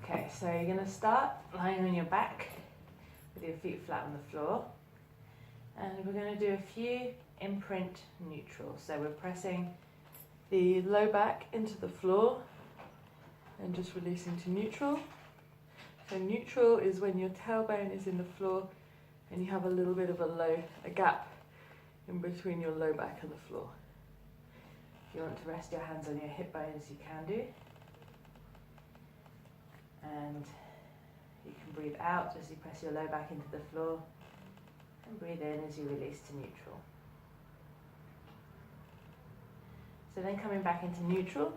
Okay, so you're going to start lying on your back with your feet flat on the floor, and we're going to do a few imprint neutrals. So we're pressing the low back into the floor and just releasing to neutral. So neutral is when your tailbone is in the floor and you have a little bit of a gap in between your low back and the floor. If you want to rest your hands on your hip bones, you can do. And you can breathe out as you press your low back into the floor, and breathe in as you release to neutral. So then coming back into neutral,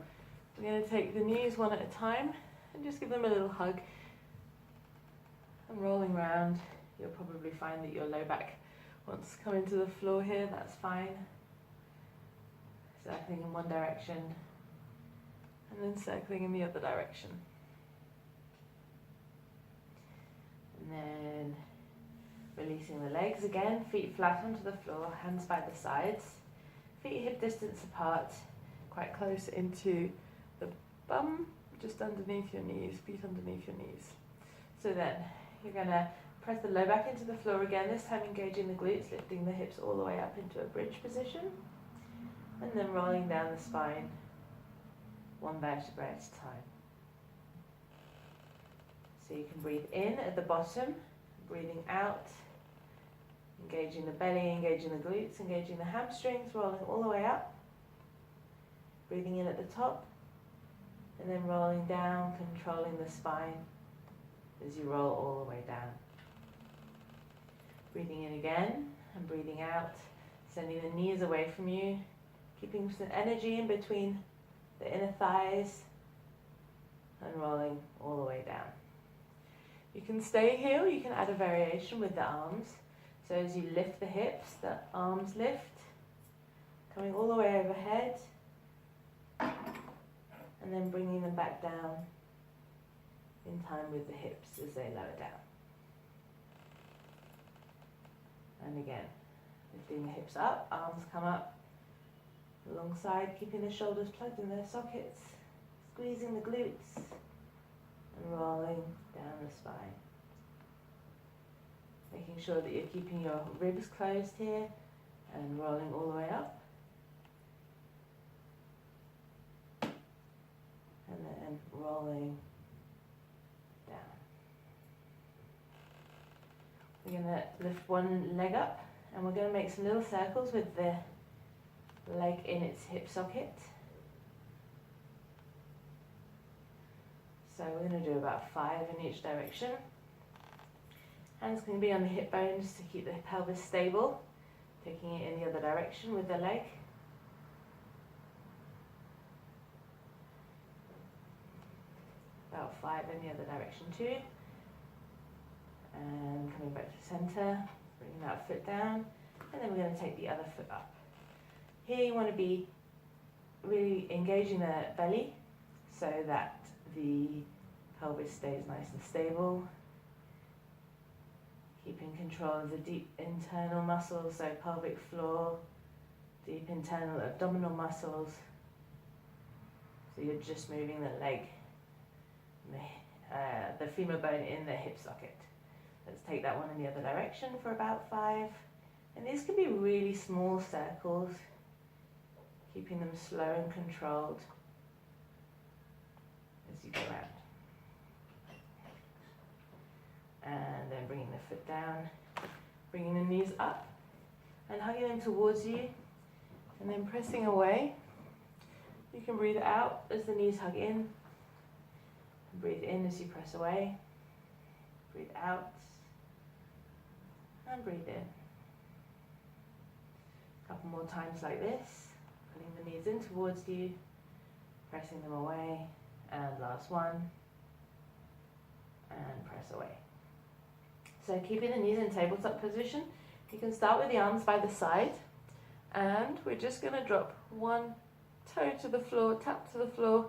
we're going to take the knees one at a time and just give them a little hug. And rolling round, you'll probably find that your low back wants to come into the floor here, that's fine. Circling in one direction and then circling in the other direction. And then releasing the legs again, feet flat onto the floor, hands by the sides, feet hip distance apart, quite close into the bum, just underneath your knees, feet underneath your knees. So then you're going to press the low back into the floor again, this time engaging the glutes, lifting the hips all the way up into a bridge position, and then rolling down the spine, one vertebra at a time. So you can breathe in at the bottom, breathing out, engaging the belly, engaging the glutes, engaging the hamstrings, rolling all the way up. Breathing in at the top, and then rolling down, controlling the spine as you roll all the way down. Breathing in again, and breathing out, sending the knees away from you, keeping some energy in between the inner thighs, and rolling all the way down. You can stay here, or you can add a variation with the arms. So as you lift the hips, the arms lift, coming all the way overhead, and then bringing them back down in time with the hips as they lower down. And again, lifting the hips up, arms come up alongside, keeping the shoulders plugged in their sockets, squeezing the glutes, and rolling down the spine. Making sure that you're keeping your ribs closed here and rolling all the way up. And then rolling down. We're going to lift one leg up and we're going to make some little circles with the leg in its hip socket. So we're going to do about 5 in each direction. Hands can be on the hip bones to keep the pelvis stable, taking it in the other direction with the leg. About 5 in the other direction too. And coming back to center, bringing that foot down, and then we're going to take the other foot up. Here you want to be really engaging the belly so that the pelvis stays nice and stable. Keeping control of the deep internal muscles, so pelvic floor, deep internal abdominal muscles. So you're just moving the leg, the femur bone in the hip socket. Let's take that one in the other direction for about 5. And these can be really small circles, keeping them slow and controlled as you go around. And then bringing the foot down, bringing the knees up and hugging them towards you, and then pressing away. You can breathe out as the knees hug in, and breathe in as you press away. Breathe out and breathe in. A couple more times like this, pulling the knees in towards you, pressing them away, and last one, and press away. So keeping the knees in tabletop position, you can start with the arms by the side, and we're just going to drop one toe to the floor, tap to the floor,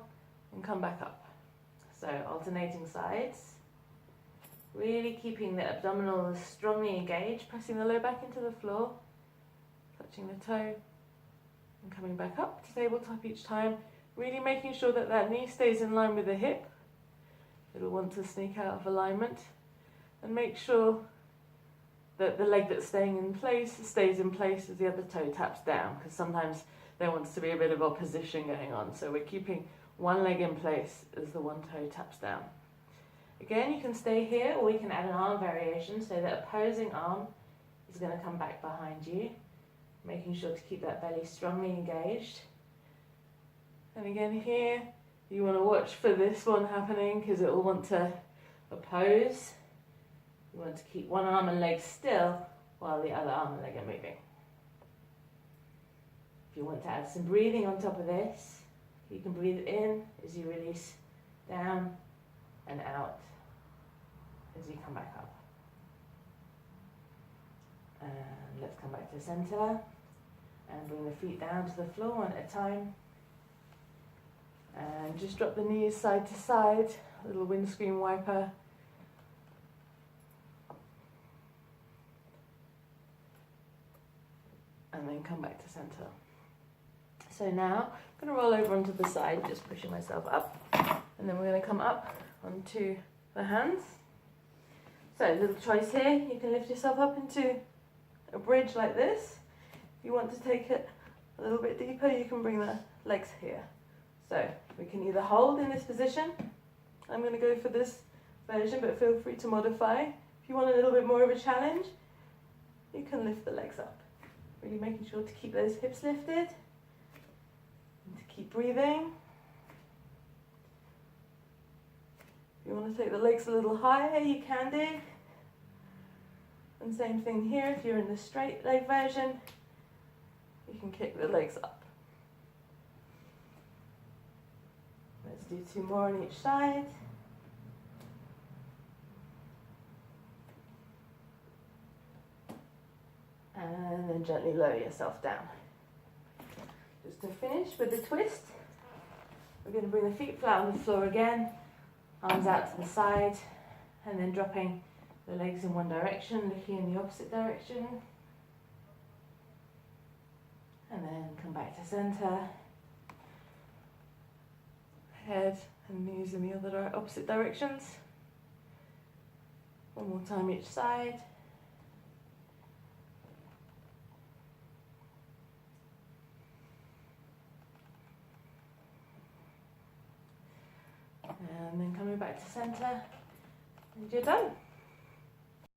and come back up. So alternating sides, really keeping the abdominals strongly engaged, pressing the low back into the floor, touching the toe, and coming back up to tabletop each time, really making sure that that knee stays in line with the hip. The it'll want to sneak out of alignment. And make sure that the leg that's staying in place stays in place as the other toe taps down, because sometimes there wants to be a bit of opposition going on. So we're keeping one leg in place as the one toe taps down. Again, you can stay here, or we can add an arm variation so that opposing arm is going to come back behind you, making sure to keep that belly strongly engaged. And again here, you want to watch for this one happening because it will want to oppose. You want to keep one arm and leg still while the other arm and leg are moving. If you want to add some breathing on top of this, you can breathe in as you release down and out as you come back up. And let's come back to center and bring the feet down to the floor one at a time. And just drop the knees side to side, a little windscreen wiper. And then come back to center. So now I'm going to roll over onto the side, just pushing myself up. And then we're going to come up onto the hands. So little choice here, you can lift yourself up into a bridge like this. If you want to take it a little bit deeper, you can bring the legs here. So we can either hold in this position. I'm going to go for this version, but feel free to modify. If you want a little bit more of a challenge, you can lift the legs up. Really making sure to keep those hips lifted and to keep breathing. If you want to take the legs a little higher, you can do. And same thing here, if you're in the straight leg version, you can kick the legs up. Let's do 2 more on each side. And then gently lower yourself down. Just to finish with the twist, we're going to bring the feet flat on the floor again, arms out to the side, and then dropping the legs in one direction, looking in the opposite direction. And then come back to center. Head and knees in the other opposite directions. One more time each side. And then coming back to center, and you're done.